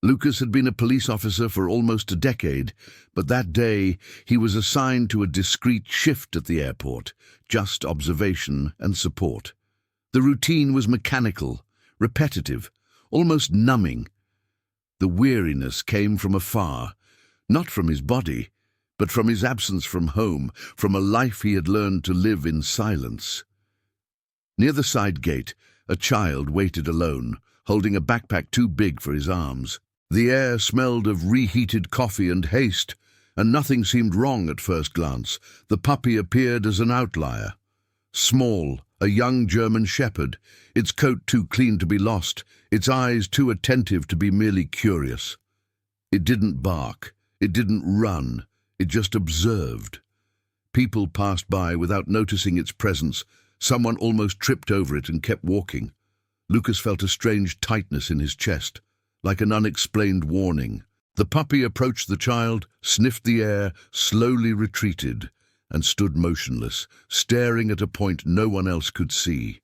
Lucas had been a police officer for almost a decade, but that day he was assigned to a discreet shift at the airport, just observation and support. The routine was mechanical, repetitive, almost numbing. The weariness came from afar, not from his body, but from his absence from home, from a life he had learned to live in silence. Near the side gate, a child waited alone, holding a backpack too big for his arms. The air smelled of reheated coffee and haste, and nothing seemed wrong at first glance. The puppy appeared as an outlier. Small, a young German shepherd, its coat too clean to be lost, its eyes too attentive to be merely curious. It didn't bark, it didn't run, it just observed. People passed by without noticing its presence. Someone almost tripped over it and kept walking. Lucas felt a strange tightness in his chest, like an unexplained warning. The puppy approached the child, sniffed the air, slowly retreated, and stood motionless, staring at a point no one else could see.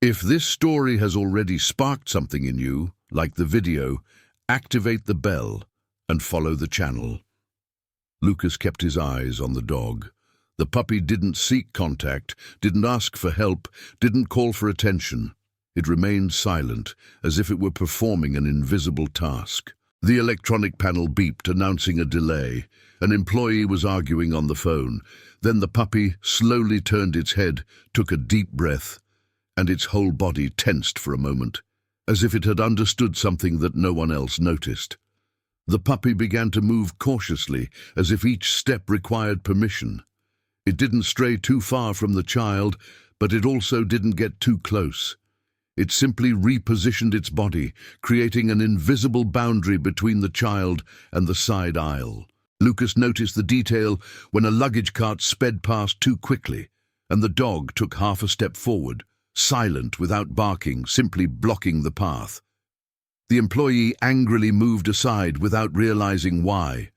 If this story has already sparked something in you, like the video, activate the bell and follow the channel. Lucas kept his eyes on the dog. The puppy didn't seek contact, didn't ask for help, didn't call for attention. It remained silent, as if it were performing an invisible task. The electronic panel beeped, announcing a delay. An employee was arguing on the phone. Then the puppy slowly turned its head, took a deep breath, and its whole body tensed for a moment, as if it had understood something that no one else noticed. The puppy began to move cautiously, as if each step required permission. It didn't stray too far from the child, but it also didn't get too close. It simply repositioned its body, creating an invisible boundary between the child and the side aisle. Lucas noticed the detail when a luggage cart sped past too quickly, and the dog took half a step forward, silent without barking, simply blocking the path. The employee angrily moved aside without realizing why.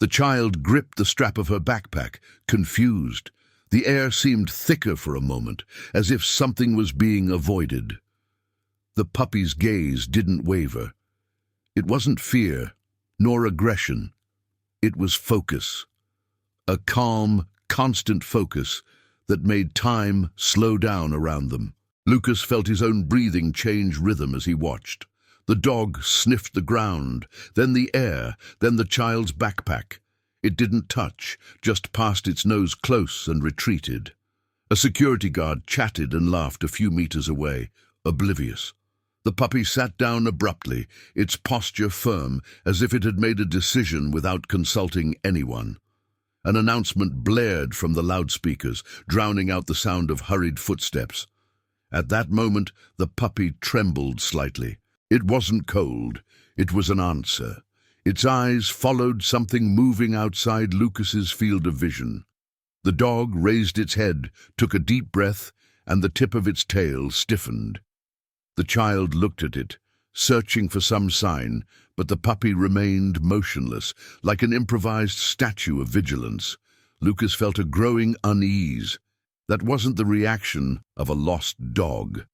The child gripped the strap of her backpack, confused. The air seemed thicker for a moment, as if something was being avoided. The puppy's gaze didn't waver. It wasn't fear, nor aggression. It was focus. A calm, constant focus that made time slow down around them. Lucas felt his own breathing change rhythm as he watched. The dog sniffed the ground, then the air, then the child's backpack. It didn't touch, just passed its nose close and retreated. A security guard chatted and laughed a few meters away, oblivious. The puppy sat down abruptly, its posture firm, as if it had made a decision without consulting anyone. An announcement blared from the loudspeakers, drowning out the sound of hurried footsteps. At that moment, the puppy trembled slightly. It wasn't cold, it was an answer. Its eyes followed something moving outside Lucas's field of vision. The dog raised its head, took a deep breath, and the tip of its tail stiffened. The child looked at it, searching for some sign, but the puppy remained motionless, like an improvised statue of vigilance. Lucas felt a growing unease. That wasn't the reaction of a lost dog.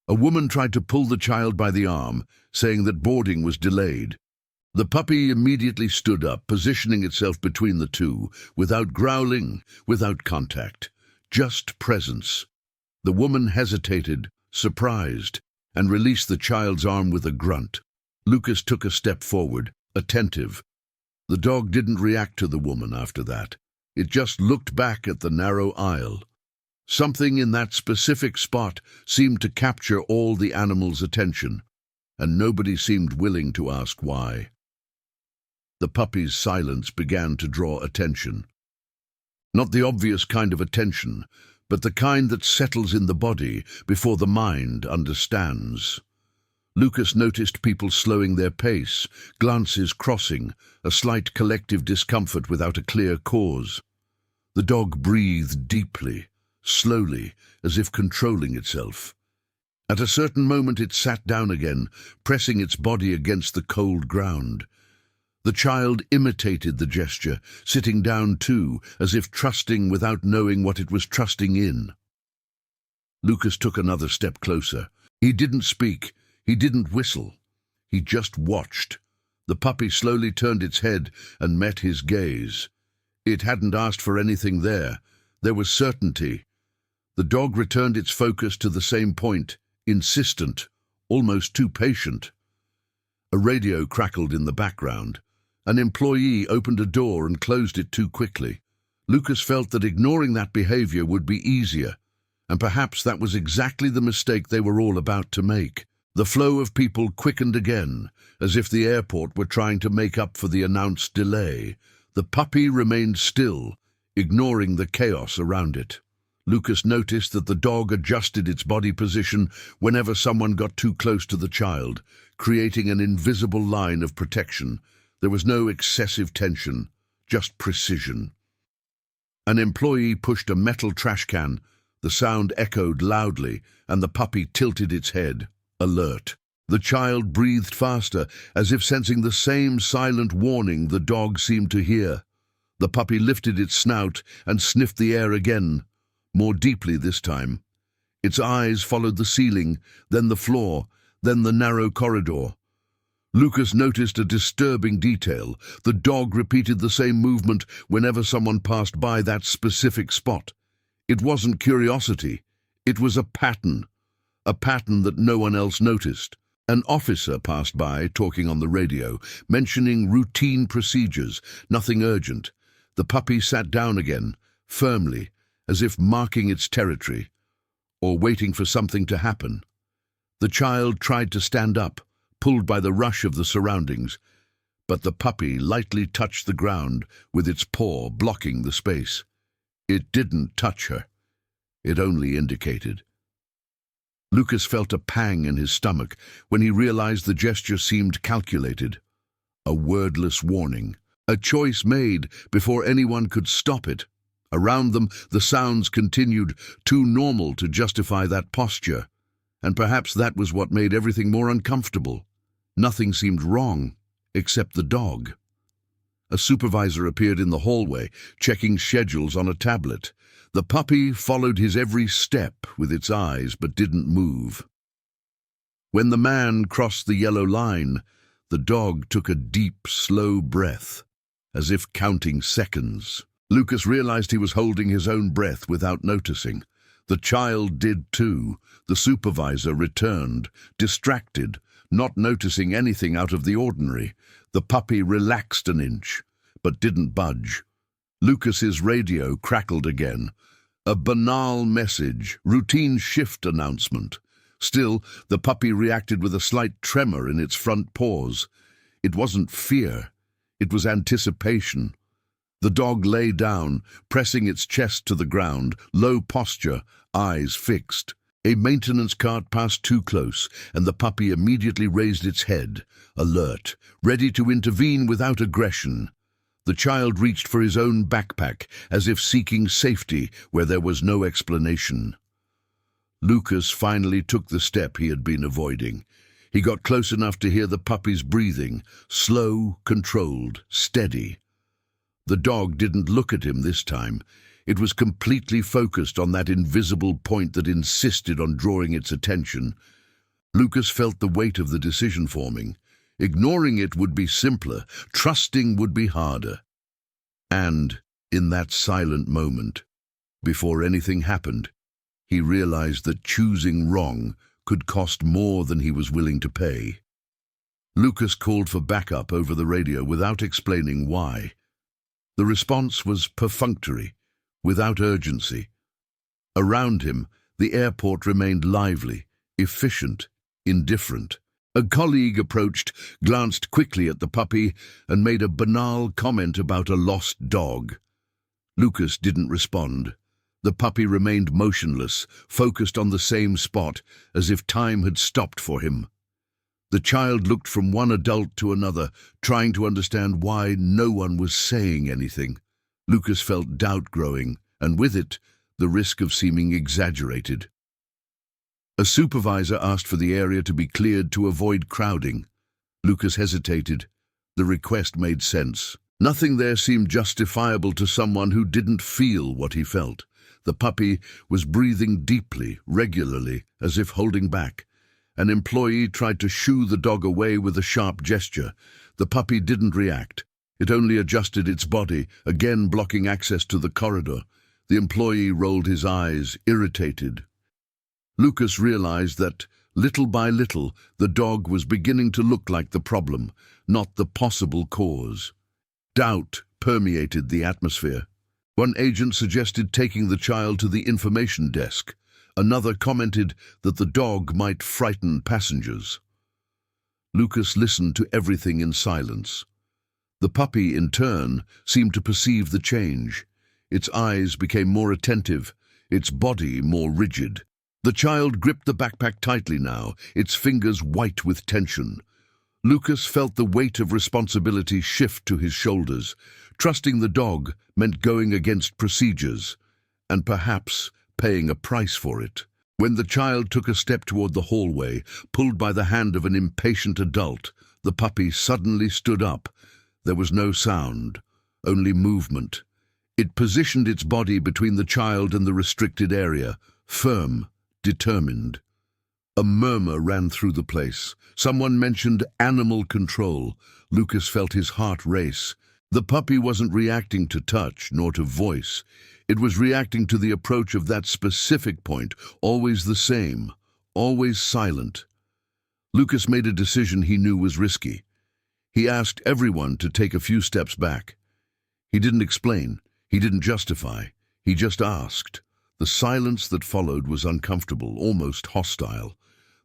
A woman tried to pull the child by the arm, saying that boarding was delayed. The puppy immediately stood up, positioning itself between the two, without growling, without contact, just presence. The woman hesitated, surprised, and released the child's arm with a grunt. Lucas took a step forward, attentive. The dog didn't react to the woman after that. It just looked back at the narrow aisle. Something in that specific spot seemed to capture all the animal's attention, and nobody seemed willing to ask why. The puppy's silence began to draw attention. Not the obvious kind of attention, but the kind that settles in the body before the mind understands. Lucas noticed people slowing their pace, glances crossing, a slight collective discomfort without a clear cause. The dog breathed deeply, slowly, as if controlling itself. At a certain moment it sat down again, pressing its body against the cold ground. The child imitated the gesture, sitting down too, as if trusting without knowing what it was trusting in. Lucas took another step closer. He didn't speak, he didn't whistle. He just watched, The puppy slowly turned its head and met his gaze. It hadn't asked for anything there. There was certainty. The dog returned its focus to the same point, insistent, almost too patient. A radio crackled in the background. An employee opened a door and closed it too quickly. Lucas felt that ignoring that behavior would be easier, and perhaps that was exactly the mistake they were all about to make. The flow of people quickened again, as if the airport were trying to make up for the announced delay. The puppy remained still, ignoring the chaos around it. Lucas noticed that the dog adjusted its body position whenever someone got too close to the child, creating an invisible line of protection. There was no excessive tension, just precision. An employee pushed a metal trash can. The sound echoed loudly, and the puppy tilted its head, alert. The child breathed faster, as if sensing the same silent warning the dog seemed to hear. The puppy lifted its snout and sniffed the air again, more deeply this time. Its eyes followed the ceiling, then the floor, then the narrow corridor. Lucas noticed a disturbing detail. The dog repeated the same movement whenever someone passed by that specific spot. It wasn't curiosity. It was a pattern that no one else noticed. An officer passed by, talking on the radio, mentioning routine procedures, nothing urgent. The puppy sat down again, firmly, as if marking its territory, or waiting for something to happen. The child tried to stand up, pulled by the rush of the surroundings, but the puppy lightly touched the ground with its paw blocking the space. It didn't touch her. It only indicated. Lucas felt a pang in his stomach when he realized the gesture seemed calculated. A wordless warning, a choice made before anyone could stop it. Around them, the sounds continued, too normal to justify that posture. And perhaps that was what made everything more uncomfortable. Nothing seemed wrong, except the dog. A supervisor appeared in the hallway, checking schedules on a tablet. The puppy followed his every step with its eyes, but didn't move. When the man crossed the yellow line, the dog took a deep, slow breath, as if counting seconds. Lucas realized he was holding his own breath without noticing. The child did too. The supervisor returned, distracted, not noticing anything out of the ordinary. The puppy relaxed an inch, but didn't budge. Lucas's radio crackled again. A banal message, routine shift announcement. Still, the puppy reacted with a slight tremor in its front paws. It wasn't fear, it was anticipation. The dog lay down, pressing its chest to the ground, low posture, eyes fixed. A maintenance cart passed too close, and the puppy immediately raised its head, alert, ready to intervene without aggression. The child reached for his own backpack, as if seeking safety where there was no explanation. Lucas finally took the step he had been avoiding. He got close enough to hear the puppy's breathing, slow, controlled, steady. The dog didn't look at him this time. It was completely focused on that invisible point that insisted on drawing its attention. Lucas felt the weight of the decision forming. Ignoring it would be simpler, trusting would be harder. And, in that silent moment, before anything happened, he realized that choosing wrong could cost more than he was willing to pay. Lucas called for backup over the radio without explaining why. The response was perfunctory, without urgency. Around him, the airport remained lively, efficient, indifferent. A colleague approached, glanced quickly at the puppy, and made a banal comment about a lost dog. Lucas didn't respond. The puppy remained motionless, focused on the same spot, as if time had stopped for him. The child looked from one adult to another, trying to understand why no one was saying anything. Lucas felt doubt growing, and with it, the risk of seeming exaggerated. A supervisor asked for the area to be cleared to avoid crowding. Lucas hesitated. The request made sense. Nothing there seemed justifiable to someone who didn't feel what he felt. The puppy was breathing deeply, regularly, as if holding back. An employee tried to shoo the dog away with a sharp gesture. The puppy didn't react. It only adjusted its body, again blocking access to the corridor. The employee rolled his eyes, irritated. Lucas realized that, little by little, the dog was beginning to look like the problem, not the possible cause. Doubt permeated the atmosphere. One agent suggested taking the child to the information desk. Another commented that the dog might frighten passengers. Lucas listened to everything in silence. The puppy, in turn, seemed to perceive the change. Its eyes became more attentive, its body more rigid. The child gripped the backpack tightly now, its fingers white with tension. Lucas felt the weight of responsibility shift to his shoulders. Trusting the dog meant going against procedures, and perhaps paying a price for it. When the child took a step toward the hallway, pulled by the hand of an impatient adult, the puppy suddenly stood up. There was no sound, only movement. It positioned its body between the child and the restricted area, firm, determined. A murmur ran through the place. Someone mentioned animal control. Lucas felt his heart race. The puppy wasn't reacting to touch, nor to voice. It was reacting to the approach of that specific point, always the same, always silent. Lucas made a decision he knew was risky. He asked everyone to take a few steps back. He didn't explain, he didn't justify, he just asked. The silence that followed was uncomfortable, almost hostile.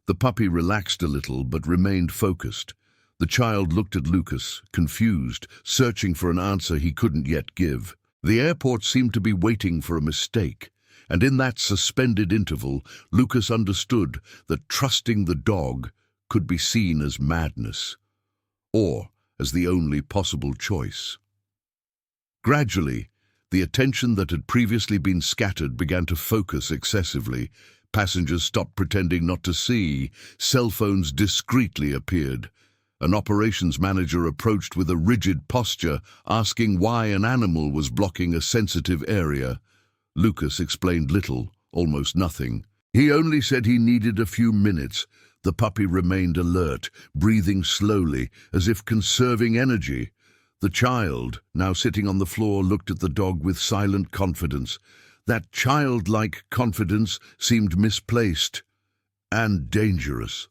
The puppy relaxed a little but remained focused. The child looked at Lucas, confused, searching for an answer he couldn't yet give. The airport seemed to be waiting for a mistake, and in that suspended interval, Lucas understood that trusting the dog could be seen as madness, or as the only possible choice. Gradually, the attention that had previously been scattered began to focus excessively. Passengers stopped pretending not to see. Cell phones discreetly appeared. An operations manager approached with a rigid posture, asking why an animal was blocking a sensitive area. Lucas explained little, almost nothing. He only said he needed a few minutes. The puppy remained alert, breathing slowly, as if conserving energy. The child, now sitting on the floor, looked at the dog with silent confidence. That childlike confidence seemed misplaced and dangerous.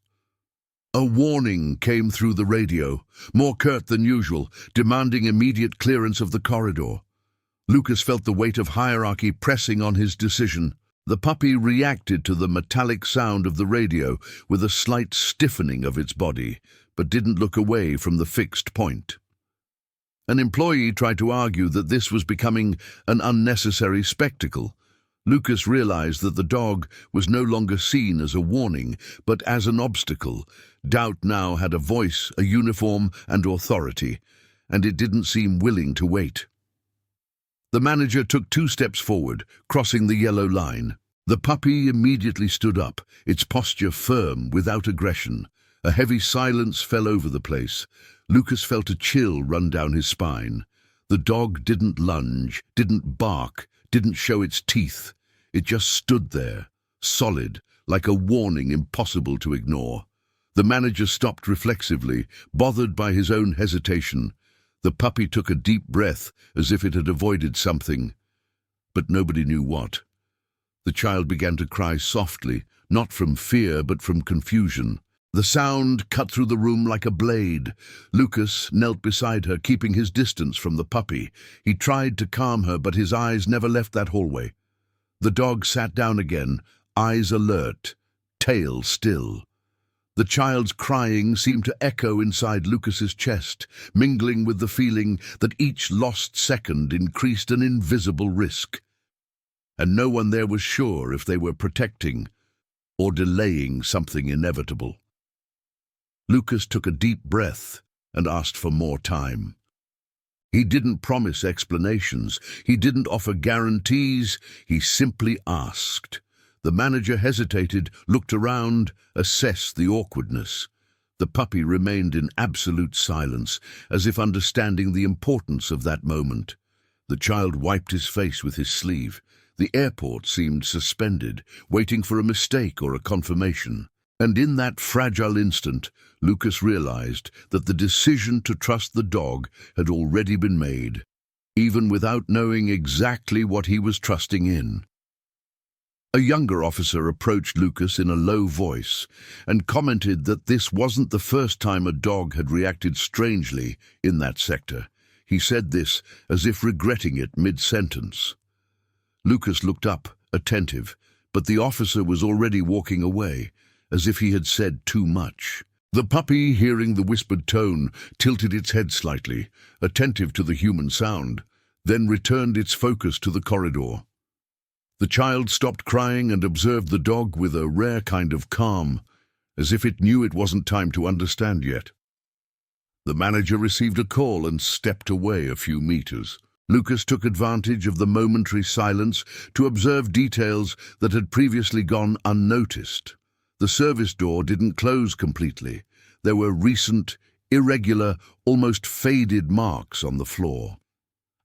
A warning came through the radio, more curt than usual, demanding immediate clearance of the corridor. Lucas felt the weight of hierarchy pressing on his decision. The puppy reacted to the metallic sound of the radio with a slight stiffening of its body, but didn't look away from the fixed point. An employee tried to argue that this was becoming an unnecessary spectacle. Lucas realized that the dog was no longer seen as a warning, but as an obstacle. Doubt now had a voice, a uniform, and authority, and it didn't seem willing to wait. The manager took 2 steps forward, crossing the yellow line. The puppy immediately stood up, its posture firm, without aggression. A heavy silence fell over the place. Lucas felt a chill run down his spine. The dog didn't lunge, didn't bark, didn't show its teeth. It just stood there, solid, like a warning impossible to ignore. The manager stopped reflexively, bothered by his own hesitation. The puppy took a deep breath, as if it had avoided something, but nobody knew what. The child began to cry softly, not from fear but from confusion. The sound cut through the room like a blade. Lucas knelt beside her, keeping his distance from the puppy. He tried to calm her, but his eyes never left that hallway. The dog sat down again, eyes alert, tail still. The child's crying seemed to echo inside Lucas's chest, mingling with the feeling that each lost second increased an invisible risk. And no one there was sure if they were protecting or delaying something inevitable. Lucas took a deep breath and asked for more time. He didn't promise explanations. He didn't offer guarantees. He simply asked. The manager hesitated, looked around, assessed the awkwardness. The puppy remained in absolute silence, as if understanding the importance of that moment. The child wiped his face with his sleeve. The airport seemed suspended, waiting for a mistake or a confirmation. And in that fragile instant, Lucas realized that the decision to trust the dog had already been made, even without knowing exactly what he was trusting in. A younger officer approached Lucas in a low voice and commented that this wasn't the first time a dog had reacted strangely in that sector. He said this as if regretting it mid-sentence. Lucas looked up, attentive, but the officer was already walking away, as if he had said too much. The puppy, hearing the whispered tone, tilted its head slightly, attentive to the human sound, then returned its focus to the corridor. The child stopped crying and observed the dog with a rare kind of calm, as if it knew it wasn't time to understand yet. The manager received a call and stepped away a few meters. Lucas took advantage of the momentary silence to observe details that had previously gone unnoticed. The service door didn't close completely. There were recent, irregular, almost faded marks on the floor.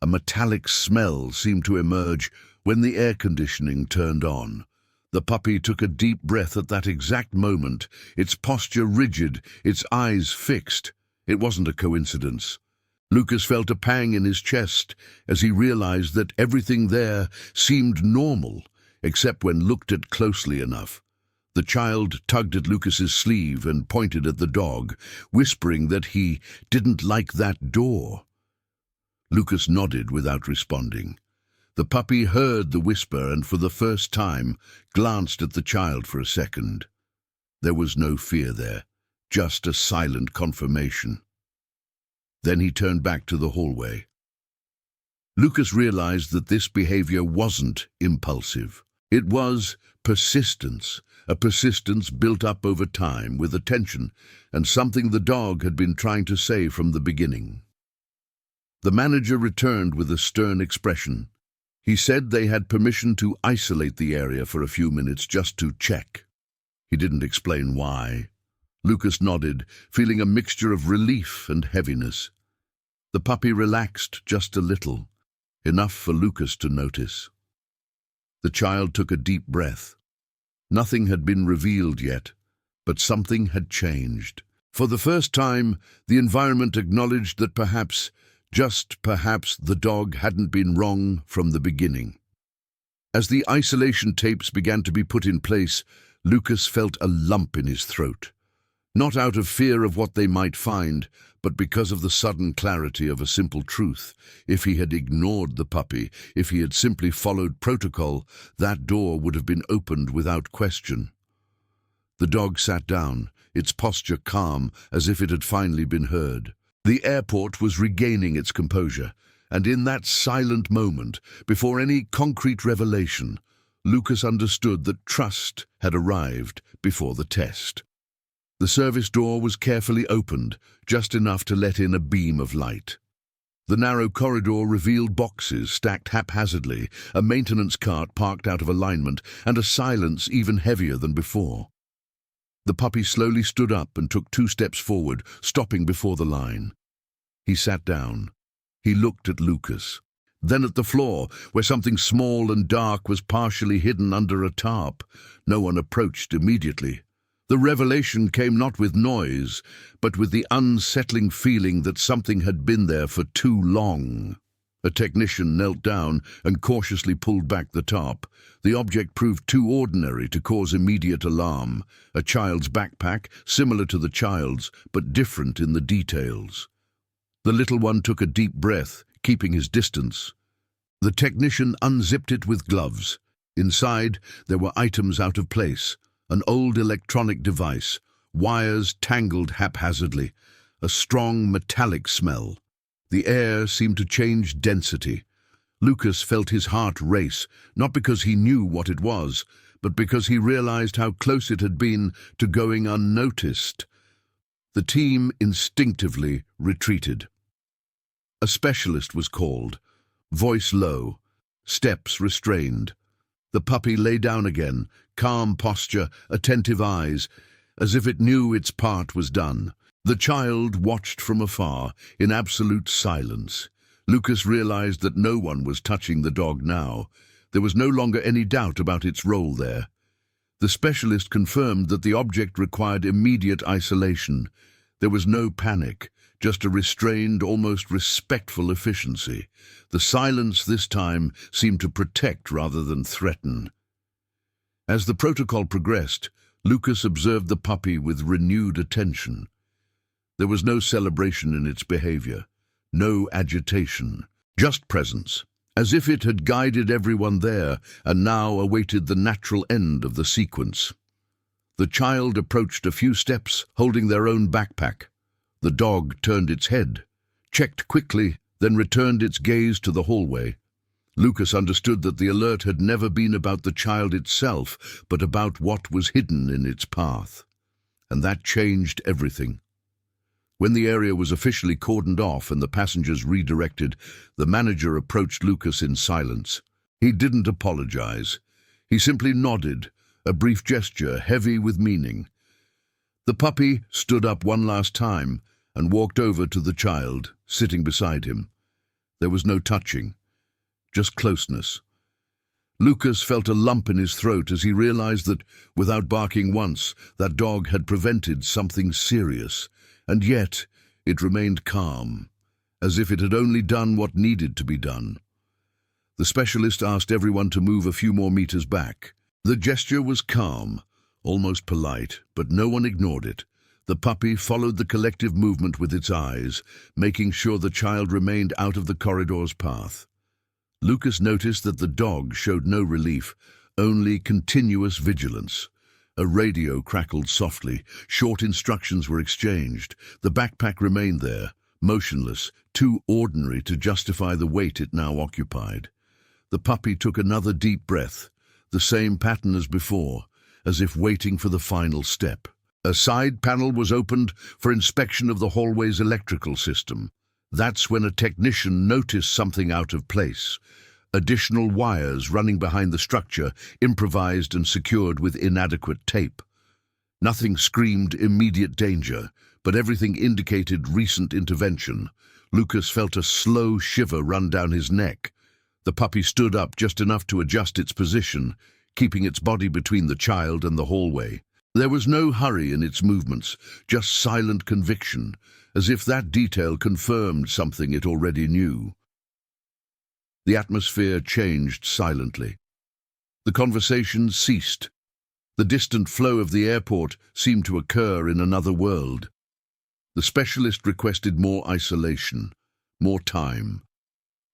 A metallic smell seemed to emerge when the air conditioning turned on. The puppy took a deep breath at that exact moment, its posture rigid, its eyes fixed. It wasn't a coincidence. Lucas felt a pang in his chest as he realized that everything there seemed normal, except when looked at closely enough. The child tugged at Lucas's sleeve and pointed at the dog, whispering that he didn't like that door. Lucas nodded without responding. The puppy heard the whisper and for the first time glanced at the child for a second. There was no fear there, just a silent confirmation. Then he turned back to the hallway. Lucas realized that this behavior wasn't impulsive. It was persistence, a persistence built up over time with attention and something the dog had been trying to say from the beginning. The manager returned with a stern expression. He said they had permission to isolate the area for a few minutes just to check. He didn't explain why. Lucas nodded, feeling a mixture of relief and heaviness. The puppy relaxed just a little, enough for Lucas to notice. The child took a deep breath. Nothing had been revealed yet, but something had changed. For the first time, the environment acknowledged that perhaps, just perhaps, the dog hadn't been wrong from the beginning. As the isolation tapes began to be put in place, Lucas felt a lump in his throat. Not out of fear of what they might find, but because of the sudden clarity of a simple truth. If he had ignored the puppy, if he had simply followed protocol, that door would have been opened without question. The dog sat down, its posture calm, as if it had finally been heard. The airport was regaining its composure, and in that silent moment, before any concrete revelation, Lucas understood that trust had arrived before the test. The service door was carefully opened, just enough to let in a beam of light. The narrow corridor revealed boxes stacked haphazardly, a maintenance cart parked out of alignment, and a silence even heavier than before. The puppy slowly stood up and took 2 steps forward, stopping before the line. He sat down. He looked at Lucas, then at the floor, where something small and dark was partially hidden under a tarp. No one approached immediately. The revelation came not with noise, but with the unsettling feeling that something had been there for too long. A technician knelt down and cautiously pulled back the tarp. The object proved too ordinary to cause immediate alarm. A child's backpack, similar to the child's, but different in the details. The little one took a deep breath, keeping his distance. The technician unzipped it with gloves. Inside, there were items out of place. An old electronic device, wires tangled haphazardly, a strong metallic smell. The air seemed to change density. Lucas felt his heart race, not because he knew what it was, but because he realized how close it had been to going unnoticed. The team instinctively retreated. A specialist was called, voice low, steps restrained. The puppy lay down again, calm posture, attentive eyes, as if it knew its part was done. The child watched from afar, in absolute silence. Lucas realized that no one was touching the dog now. There was no longer any doubt about its role there. The specialist confirmed that the object required immediate isolation. There was no panic, just a restrained, almost respectful efficiency. The silence this time seemed to protect rather than threaten. As the protocol progressed, Lucas observed the puppy with renewed attention. There was no celebration in its behavior, no agitation, just presence, as if it had guided everyone there and now awaited the natural end of the sequence. The child approached a few steps, holding their own backpack. The dog turned its head, checked quickly, then returned its gaze to the hallway. Lucas understood that the alert had never been about the child itself, but about what was hidden in its path. And that changed everything. When the area was officially cordoned off and the passengers redirected, the manager approached Lucas in silence. He didn't apologize. He simply nodded, a brief gesture heavy with meaning. The puppy stood up one last time and walked over to the child, sitting beside him. There was no touching, just closeness. Lucas felt a lump in his throat as he realized that, without barking once, that dog had prevented something serious. And yet, it remained calm, as if it had only done what needed to be done. The specialist asked everyone to move a few more meters back. The gesture was calm, almost polite, but no one ignored it. The puppy followed the collective movement with its eyes, making sure the child remained out of the corridor's path. Lucas noticed that the dog showed no relief, only continuous vigilance. A radio crackled softly. Short instructions were exchanged. The backpack remained there, motionless, too ordinary to justify the weight it now occupied. The puppy took another deep breath, the same pattern as before, as if waiting for the final step. A side panel was opened for inspection of the hallway's electrical system. That's when a technician noticed something out of place. Additional wires running behind the structure, improvised and secured with inadequate tape. Nothing screamed immediate danger, but everything indicated recent intervention. Lucas felt a slow shiver run down his neck. The puppy stood up just enough to adjust its position, keeping its body between the child and the hallway. There was no hurry in its movements, just silent conviction, as if that detail confirmed something it already knew. The atmosphere changed silently. The conversation ceased. The distant flow of the airport seemed to occur in another world. The specialist requested more isolation, more time.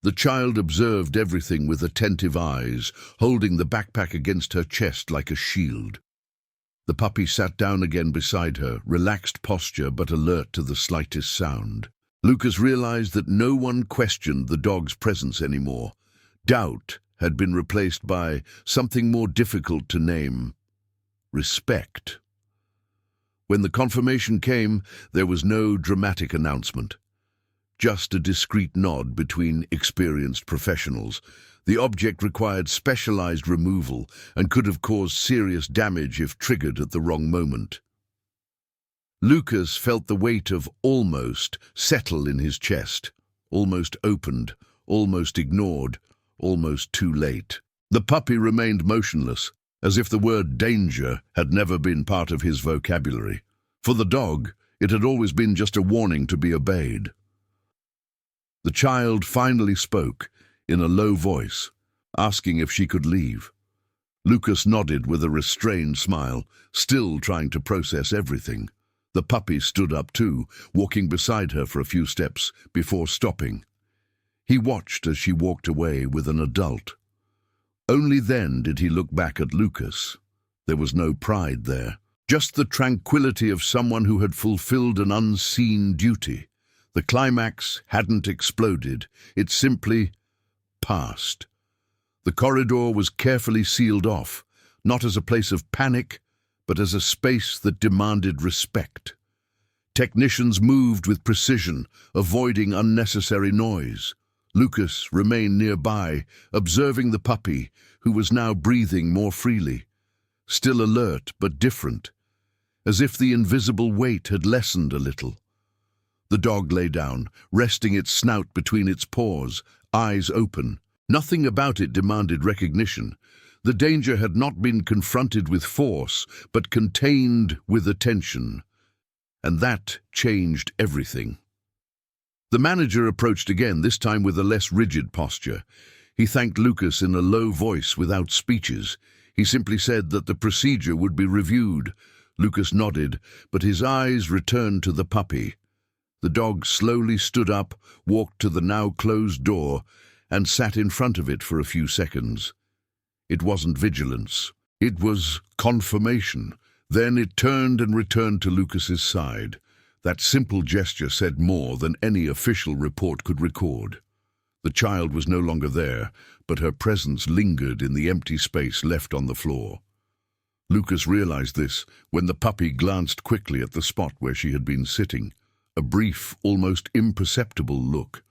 The child observed everything with attentive eyes, holding the backpack against her chest like a shield. The puppy sat down again beside her, relaxed posture but alert to the slightest sound. Lucas realized that no one questioned the dog's presence anymore. Doubt had been replaced by something more difficult to name: respect. When the confirmation came, there was no dramatic announcement. Just a discreet nod between experienced professionals. The object required specialized removal and could have caused serious damage if triggered at the wrong moment. Lucas felt the weight of almost settle in his chest. Almost opened, almost ignored, almost too late. The puppy remained motionless, as if the word danger had never been part of his vocabulary. For the dog, it had always been just a warning to be obeyed. The child finally spoke, in a low voice, asking if she could leave. Lucas nodded with a restrained smile, still trying to process everything. The puppy stood up too, walking beside her for a few steps before stopping. He watched as she walked away with an adult. Only then did he look back at Lucas. There was no pride there, just the tranquility of someone who had fulfilled an unseen duty. The climax hadn't exploded, it simply passed. The corridor was carefully sealed off, not as a place of panic, but as a space that demanded respect. Technicians moved with precision, avoiding unnecessary noise. Lucas remained nearby, observing the puppy, who was now breathing more freely, still alert but different, as if the invisible weight had lessened a little. The dog lay down, resting its snout between its paws, eyes open. Nothing about it demanded recognition. The danger had not been confronted with force, but contained with attention. And that changed everything. The manager approached again, this time with a less rigid posture. He thanked Lucas in a low voice without speeches. He simply said that the procedure would be reviewed. Lucas nodded, but his eyes returned to the puppy. The dog slowly stood up, walked to the now closed door, and sat in front of it for a few seconds. It wasn't vigilance. It was confirmation. Then it turned and returned to Lucas's side. That simple gesture said more than any official report could record. The child was no longer there, but her presence lingered in the empty space left on the floor. Lucas realized this when the puppy glanced quickly at the spot where she had been sitting. A brief, almost imperceptible look.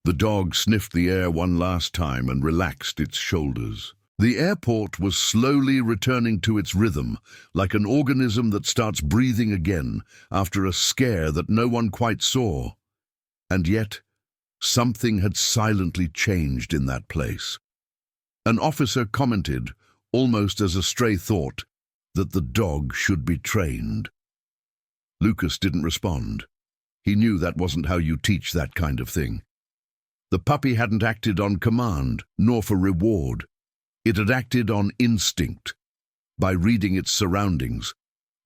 The dog sniffed the air one last time and relaxed its shoulders. The airport was slowly returning to its rhythm, like an organism that starts breathing again after a scare that no one quite saw. And yet, something had silently changed in that place. An officer commented, almost as a stray thought, that the dog should be trained. Lucas didn't respond. He knew that wasn't how you teach that kind of thing. The puppy hadn't acted on command, nor for reward. It had acted on instinct, by reading its surroundings,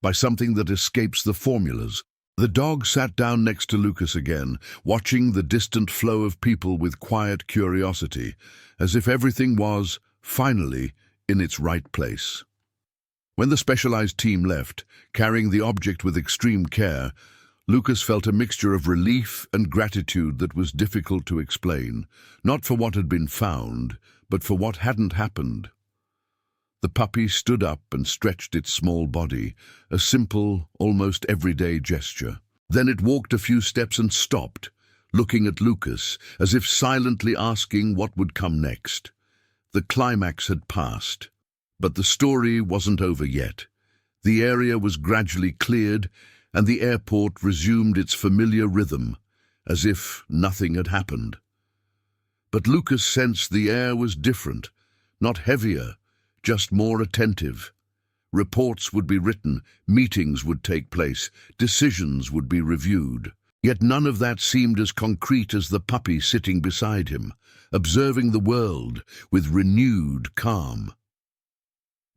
by something that escapes the formulas. The dog sat down next to Lucas again, watching the distant flow of people with quiet curiosity, as if everything was, finally, in its right place. When the specialized team left, carrying the object with extreme care, Lucas felt a mixture of relief and gratitude that was difficult to explain, not for what had been found, but for what hadn't happened. The puppy stood up and stretched its small body, a simple, almost everyday gesture. Then it walked a few steps and stopped, looking at Lucas, as if silently asking what would come next. The climax had passed, but the story wasn't over yet. The area was gradually cleared, and the airport resumed its familiar rhythm, as if nothing had happened. But Lucas sensed the air was different, not heavier, just more attentive. Reports would be written, meetings would take place, decisions would be reviewed. Yet none of that seemed as concrete as the puppy sitting beside him, observing the world with renewed calm.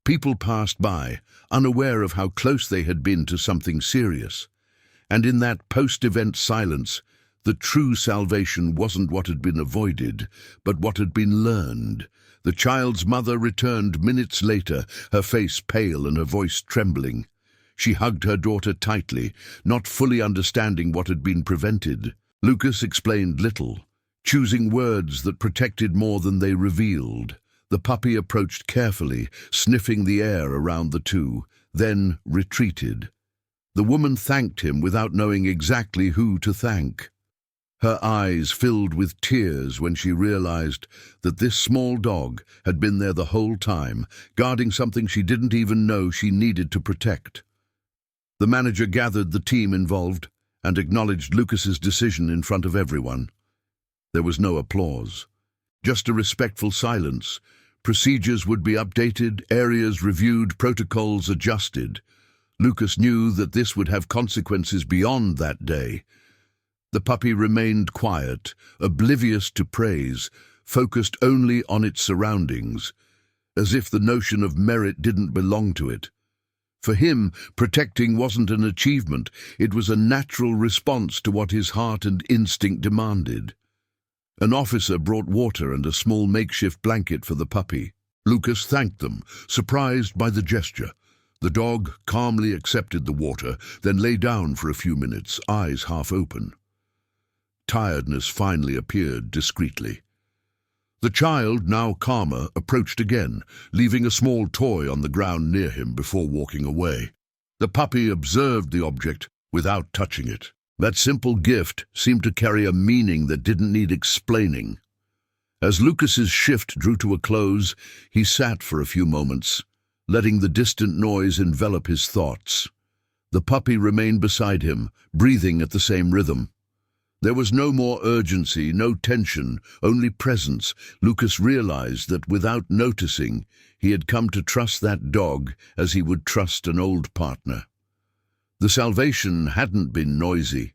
People passed by, unaware of how close they had been to something serious. And in that post-event silence, the true salvation wasn't what had been avoided, but what had been learned. The child's mother returned minutes later, her face pale and her voice trembling. She hugged her daughter tightly, not fully understanding what had been prevented. Lucas explained little, choosing words that protected more than they revealed. The puppy approached carefully, sniffing the air around the two, then retreated. The woman thanked him without knowing exactly who to thank. Her eyes filled with tears when she realized that this small dog had been there the whole time, guarding something she didn't even know she needed to protect. The manager gathered the team involved and acknowledged Lucas's decision in front of everyone. There was no applause, just a respectful silence. Procedures would be updated, areas reviewed, protocols adjusted. Lucas knew that this would have consequences beyond that day. The puppy remained quiet, oblivious to praise, focused only on its surroundings, as if the notion of merit didn't belong to it. For him, protecting wasn't an achievement, it was a natural response to what his heart and instinct demanded. An officer brought water and a small makeshift blanket for the puppy. Lucas thanked them, surprised by the gesture. The dog calmly accepted the water, then lay down for a few minutes, eyes half open. Tiredness finally appeared discreetly. The child, now calmer, approached again, leaving a small toy on the ground near him before walking away. The puppy observed the object without touching it. That simple gift seemed to carry a meaning that didn't need explaining. As Lucas's shift drew to a close, he sat for a few moments, letting the distant noise envelop his thoughts. The puppy remained beside him, breathing at the same rhythm. There was no more urgency, no tension, only presence. Lucas realized that without noticing, he had come to trust that dog as he would trust an old partner. The salvation hadn't been noisy.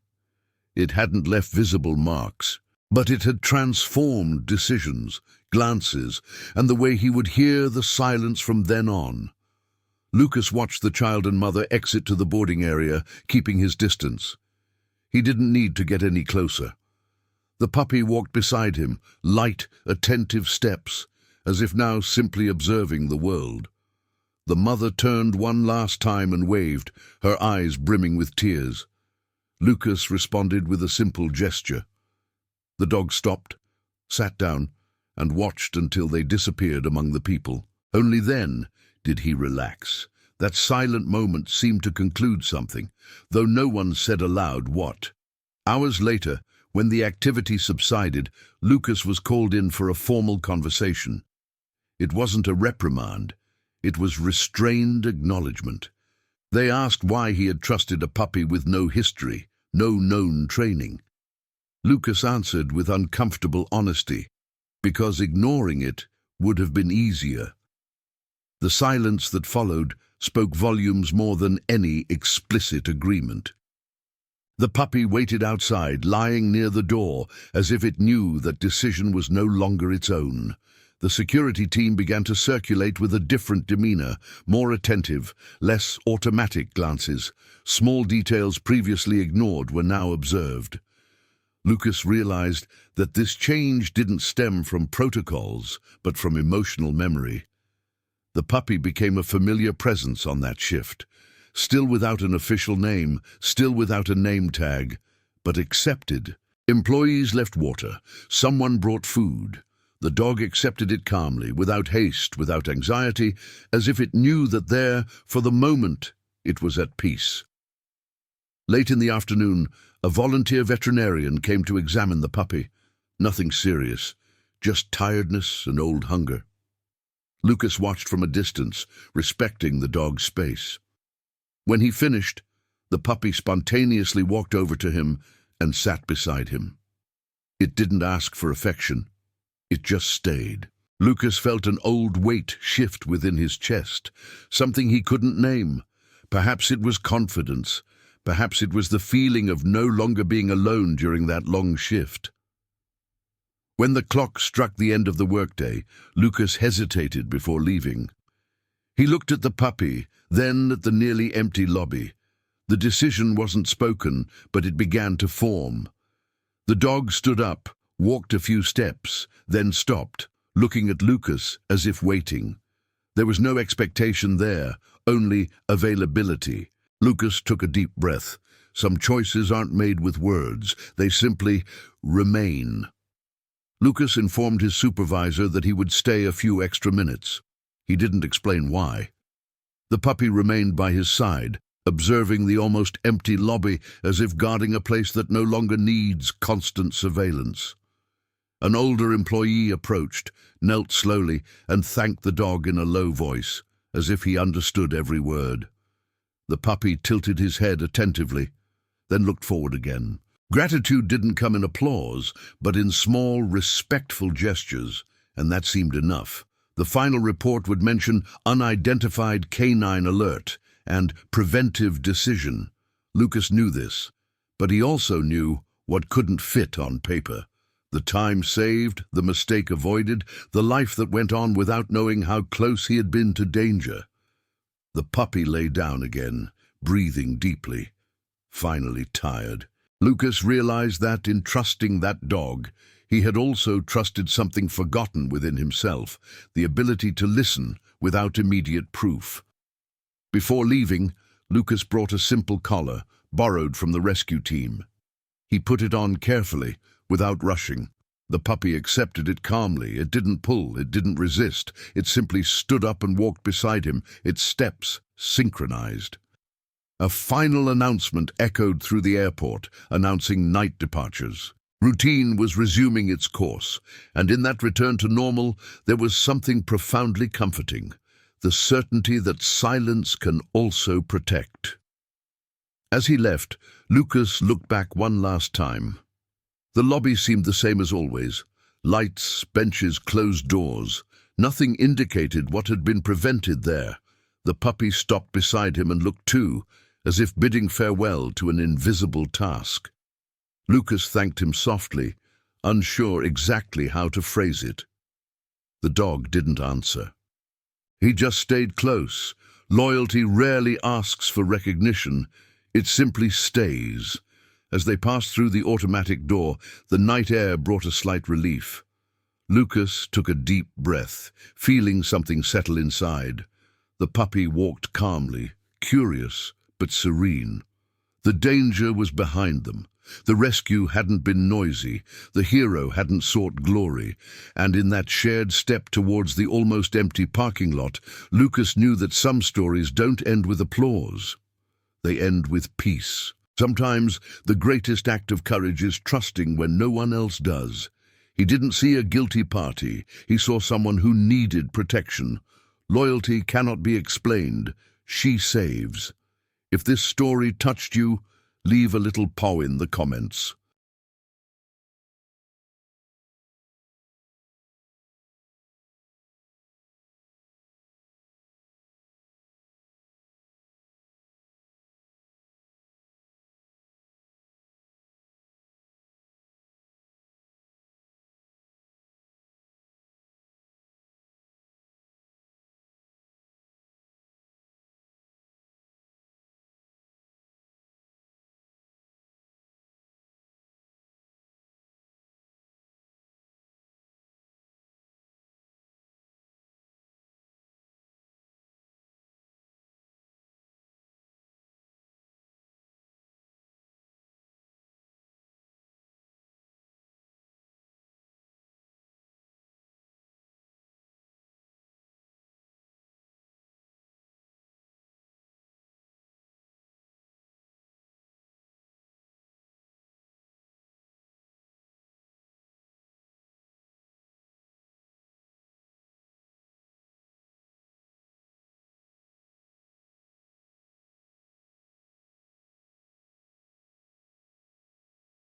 It hadn't left visible marks, but it had transformed decisions, glances, and the way he would hear the silence from then on. Lucas watched the child and mother exit to the boarding area, keeping his distance. He didn't need to get any closer. The puppy walked beside him, light, attentive steps, as if now simply observing the world. The mother turned one last time and waved, her eyes brimming with tears. Lucas responded with a simple gesture. The dog stopped, sat down, and watched until they disappeared among the people. Only then did he relax. That silent moment seemed to conclude something, though no one said aloud what. Hours later, when the activity subsided, Lucas was called in for a formal conversation. It wasn't a reprimand. It was restrained acknowledgement. They asked why he had trusted a puppy with no history, no known training. Lucas answered with uncomfortable honesty, because ignoring it would have been easier. The silence that followed spoke volumes more than any explicit agreement. The puppy waited outside, lying near the door, as if it knew that decision was no longer its own. The security team began to circulate with a different demeanor, more attentive, less automatic glances. Small details previously ignored were now observed. Lucas realized that this change didn't stem from protocols, but from emotional memory. The puppy became a familiar presence on that shift, still without an official name, still without a name tag, but accepted. Employees left water. Someone brought food. The dog accepted it calmly, without haste, without anxiety, as if it knew that there, for the moment, it was at peace. Late in the afternoon, a volunteer veterinarian came to examine the puppy. Nothing serious, just tiredness and old hunger. Lucas watched from a distance, respecting the dog's space. When he finished, the puppy spontaneously walked over to him and sat beside him. It didn't ask for affection. It just stayed. Lucas felt an old weight shift within his chest, something he couldn't name. Perhaps it was confidence. Perhaps it was the feeling of no longer being alone during that long shift. When the clock struck the end of the workday, Lucas hesitated before leaving. He looked at the puppy, then at the nearly empty lobby. The decision wasn't spoken, but it began to form. The dog stood up, walked a few steps, then stopped, looking at Lucas as if waiting. There was no expectation there, only availability. Lucas took a deep breath. Some choices aren't made with words, they simply remain. Lucas informed his supervisor that he would stay a few extra minutes. He didn't explain why. The puppy remained by his side, observing the almost empty lobby as if guarding a place that no longer needs constant surveillance. An older employee approached, knelt slowly, and thanked the dog in a low voice, as if he understood every word. The puppy tilted his head attentively, then looked forward again. Gratitude didn't come in applause, but in small, respectful gestures, and that seemed enough. The final report would mention unidentified canine alert and preventive decision. Lucas knew this, but he also knew what couldn't fit on paper. The time saved, the mistake avoided, the life that went on without knowing how close he had been to danger. The puppy lay down again, breathing deeply, finally tired. Lucas realized that in trusting that dog, he had also trusted something forgotten within himself, the ability to listen without immediate proof. Before leaving, Lucas brought a simple collar, borrowed from the rescue team. He put it on carefully, without rushing. The puppy accepted it calmly. It didn't pull, it didn't resist. It simply stood up and walked beside him, its steps synchronized. A final announcement echoed through the airport, announcing night departures. Routine was resuming its course, and in that return to normal, there was something profoundly comforting, the certainty that silence can also protect. As he left, Lucas looked back one last time. The lobby seemed the same as always. Lights, benches, closed doors. Nothing indicated what had been prevented there. The puppy stopped beside him and looked too, as if bidding farewell to an invisible task. Lucas thanked him softly, unsure exactly how to phrase it. The dog didn't answer. He just stayed close. Loyalty rarely asks for recognition. It simply stays. As they passed through the automatic door, the night air brought a slight relief. Lucas took a deep breath, feeling something settle inside. The puppy walked calmly, curious but serene. The danger was behind them. The rescue hadn't been noisy, the hero hadn't sought glory, and in that shared step towards the almost empty parking lot, Lucas knew that some stories don't end with applause. They end with peace. Sometimes the greatest act of courage is trusting when no one else does. He didn't see a guilty party, he saw someone who needed protection. Loyalty cannot be explained, she saves. If this story touched you, leave a little paw in the comments.